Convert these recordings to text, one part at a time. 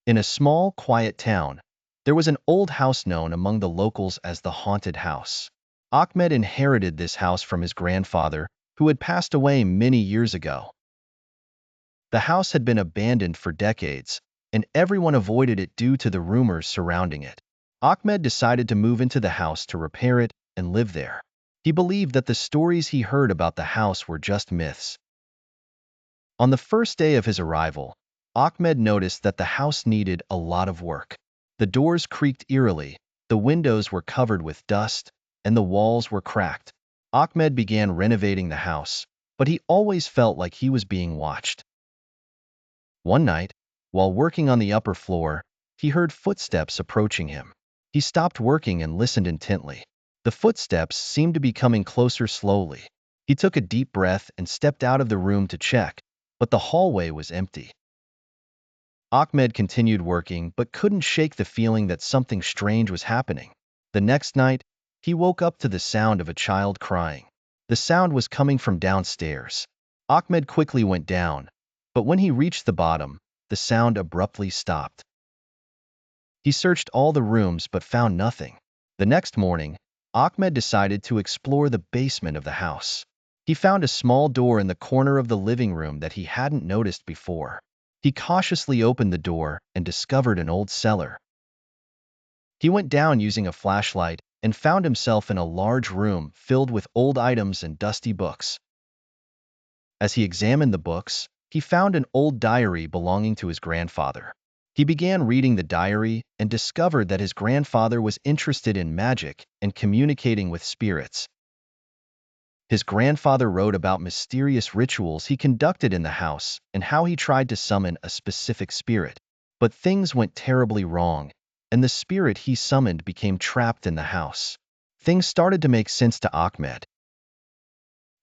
In a small, quiet town, there was an old house known among the locals as the haunted house. Ahmed inherited this house from his grandfather, who had passed away many years ago. The house had been abandoned for decades, and everyone avoided it due to the rumors surrounding it. Ahmed decided to move into the house to repair it and live there. He believed that the stories he heard about the house were just myths. On the first day of his arrival, Ahmed noticed that the house needed a lot of work. The doors creaked eerily, the windows were covered with dust, and the walls were cracked. Ahmed began renovating the house, but he always felt like he was being watched. One night, while working on the upper floor, he heard footsteps approaching him. He stopped working and listened intently. The footsteps seemed to be coming closer slowly. He took a deep breath and stepped out of the room to check, but the hallway was empty. Ahmed continued working but couldn't shake the feeling that something strange was happening. The next night, he woke up to the sound of a child crying. The sound was coming from downstairs. Ahmed quickly went down, but when he reached the bottom, the sound abruptly stopped. He searched all the rooms but found nothing. The next morning, Ahmed decided to explore the basement of the house. He found a small door in the corner of the living room that he hadn't noticed before. He cautiously opened the door and discovered an old cellar. He went down using a flashlight and found himself in a large room filled with old items and dusty books. As he examined the books, he found an old diary belonging to his grandfather. He began reading the diary and discovered that his grandfather was interested in magic and communicating with spirits. His grandfather wrote about mysterious rituals he conducted in the house and how he tried to summon a specific spirit. But things went terribly wrong, and the spirit he summoned became trapped in the house. Things started to make sense to Ahmed.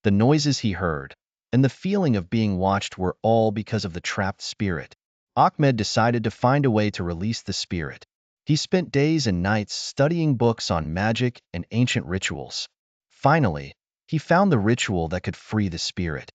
The noises he heard and the feeling of being watched were all because of the trapped spirit. Ahmed decided to find a way to release the spirit. He spent days and nights studying books on magic and ancient rituals. Finally, he found the ritual that could free the spirit.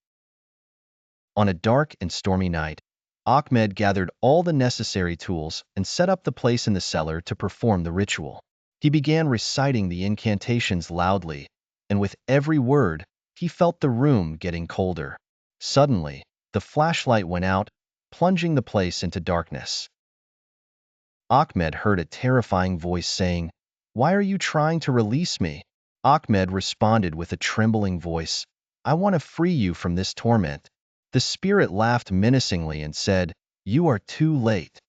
On a dark and stormy night, Ahmed gathered all the necessary tools and set up the place in the cellar to perform the ritual. He began reciting the incantations loudly, and with every word, he felt the room getting colder. Suddenly, the flashlight went out, plunging the place into darkness. Ahmed heard a terrifying voice saying, "Why are you trying to release me?" Ahmed responded with a trembling voice, "I want to free you from this torment." The spirit laughed menacingly and said, "You are too late."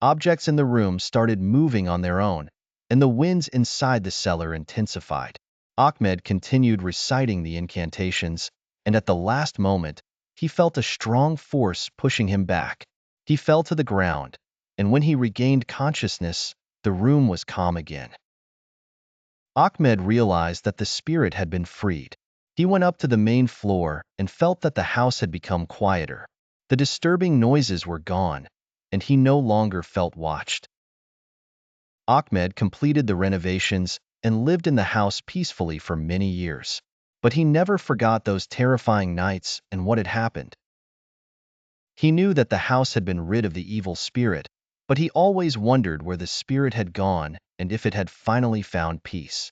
Objects in the room started moving on their own, and the winds inside the cellar intensified. Ahmed continued reciting the incantations, and at the last moment, he felt a strong force pushing him back. He fell to the ground, and when he regained consciousness, the room was calm again. Ahmed realized that the spirit had been freed. He went up to the main floor and felt that the house had become quieter. The disturbing noises were gone, and he no longer felt watched. Ahmed completed the renovations and lived in the house peacefully for many years. But he never forgot those terrifying nights and what had happened. He knew that the house had been rid of the evil spirit, but he always wondered where the spirit had gone and if it had finally found peace.